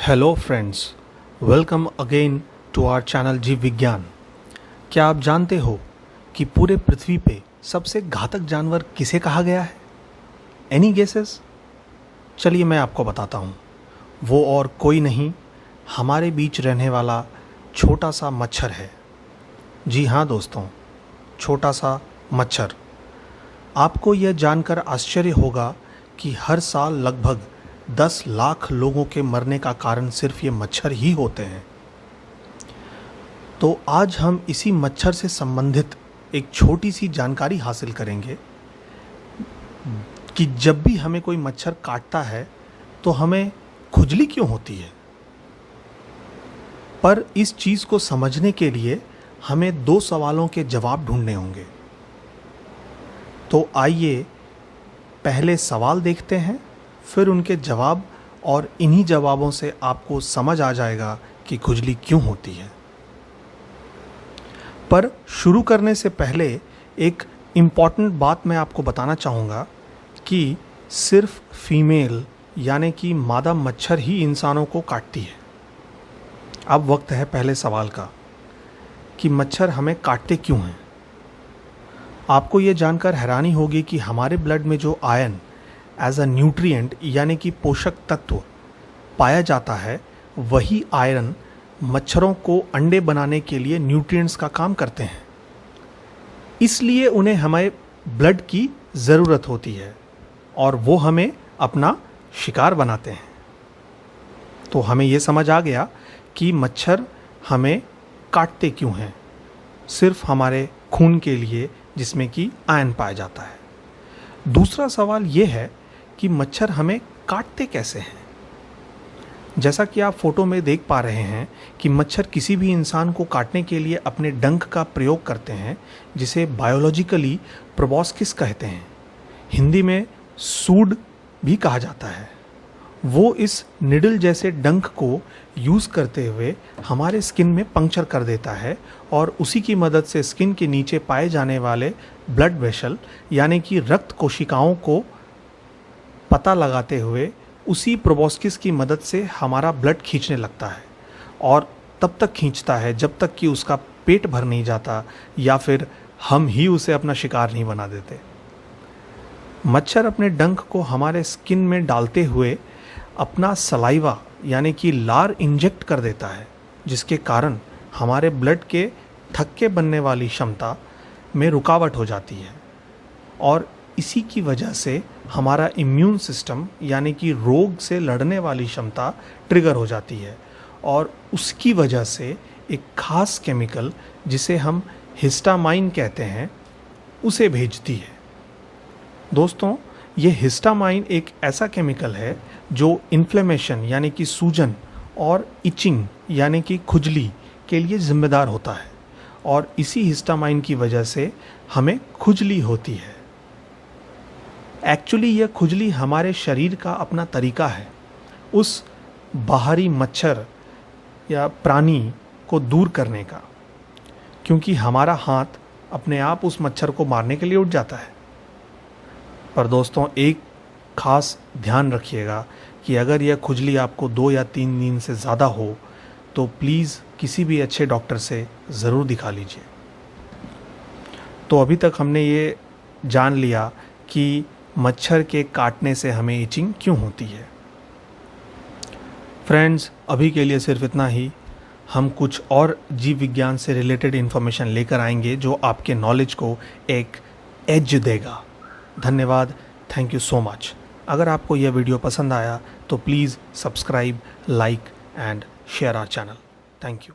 Hello friends, welcome again to our channel Jeev Vigyan. क्या आप जानते हो कि पूरे पृथ्वी पे सबसे घातक जानवर किसे कहा गया है? Any guesses? चलिए मैं आपको बताता हूँ। वो और कोई नहीं, हमारे बीच रहने वाला छोटा सा मच्छर है। जी हाँ दोस्तों, छोटा सा मच्छर। आपको यह जानकर आश्चर्य होगा कि हर साल लगभग 10 लाख लोगों के मरने का कारण सिर्फ ये मच्छर ही होते हैं। तो आज हम इसी मच्छर से संबंधित एक छोटी सी जानकारी हासिल करेंगे कि जब भी हमें कोई मच्छर काटता है तो हमें खुजली क्यों होती है। पर इस चीज़ को समझने के लिए हमें 2 सवालों के जवाब ढूंढने होंगे। तो आइए पहले सवाल देखते हैं, फिर उनके जवाब, और इन्हीं जवाबों से आपको समझ आ जाएगा कि खुजली क्यों होती है। पर शुरू करने से पहले एक इम्पॉर्टेंट बात मैं आपको बताना चाहूँगा कि सिर्फ फीमेल यानी कि मादा मच्छर ही इंसानों को काटती है। अब वक्त है पहले सवाल का कि मच्छर हमें काटते क्यों हैं। आपको ये जानकर हैरानी होगी कि हमारे ब्लड में जो आयरन एज अ न्यूट्रिएंट यानी कि पोषक तत्व पाया जाता है, वही आयरन मच्छरों को अंडे बनाने के लिए न्यूट्रिएंट्स का काम करते हैं। इसलिए उन्हें हमें ब्लड की ज़रूरत होती है और वो हमें अपना शिकार बनाते हैं। तो हमें ये समझ आ गया कि मच्छर हमें काटते क्यों हैं, सिर्फ हमारे खून के लिए जिसमें कि आयरन पाया जाता है। दूसरा सवाल ये है कि मच्छर हमें काटते कैसे हैं। जैसा कि आप फोटो में देख पा रहे हैं कि मच्छर किसी भी इंसान को काटने के लिए अपने डंक का प्रयोग करते हैं, जिसे बायोलॉजिकली प्रोबॉस्किस कहते हैं। हिंदी में सूंड भी कहा जाता है। वो इस निडल जैसे डंक को यूज़ करते हुए हमारे स्किन में पंक्चर कर देता है और उसी की मदद से स्किन के नीचे पाए जाने वाले ब्लड वेसल यानी कि रक्त कोशिकाओं को पता लगाते हुए उसी प्रोबॉस्किस की मदद से हमारा ब्लड खींचने लगता है, और तब तक खींचता है जब तक कि उसका पेट भर नहीं जाता या फिर हम ही उसे अपना शिकार नहीं बना देते। मच्छर अपने डंक को हमारे स्किन में डालते हुए अपना सलाइवा यानी कि लार इंजेक्ट कर देता है, जिसके कारण हमारे ब्लड के थक्के बनने वाली क्षमता में रुकावट हो जाती है, और इसी की वजह से हमारा इम्यून सिस्टम यानी कि रोग से लड़ने वाली क्षमता ट्रिगर हो जाती है, और उसकी वजह से एक खास केमिकल जिसे हम हिस्टामाइन कहते हैं उसे भेजती है। दोस्तों, ये हिस्टामाइन एक ऐसा केमिकल है जो इन्फ्लेमेशन यानी कि सूजन और इचिंग यानी कि खुजली के लिए जिम्मेदार होता है, और इसी हिस्टामाइन की वजह से हमें खुजली होती है। एक्चुअली यह खुजली हमारे शरीर का अपना तरीका है उस बाहरी मच्छर या प्राणी को दूर करने का, क्योंकि हमारा हाथ अपने आप उस मच्छर को मारने के लिए उठ जाता है। पर दोस्तों, एक खास ध्यान रखिएगा कि अगर यह खुजली आपको 2 या 3 दिन से ज़्यादा हो तो प्लीज़ किसी भी अच्छे डॉक्टर से ज़रूर दिखा लीजिए। तो अभी तक हमने ये जान लिया कि मच्छर के काटने से हमें इचिंग क्यों होती है। फ्रेंड्स, अभी के लिए सिर्फ इतना ही। हम कुछ और जीव विज्ञान से रिलेटेड इन्फॉर्मेशन लेकर आएंगे जो आपके नॉलेज को एक एज देगा। धन्यवाद, थैंक यू सो मच। अगर आपको यह वीडियो पसंद आया तो please subscribe, like and share our channel. Thank you.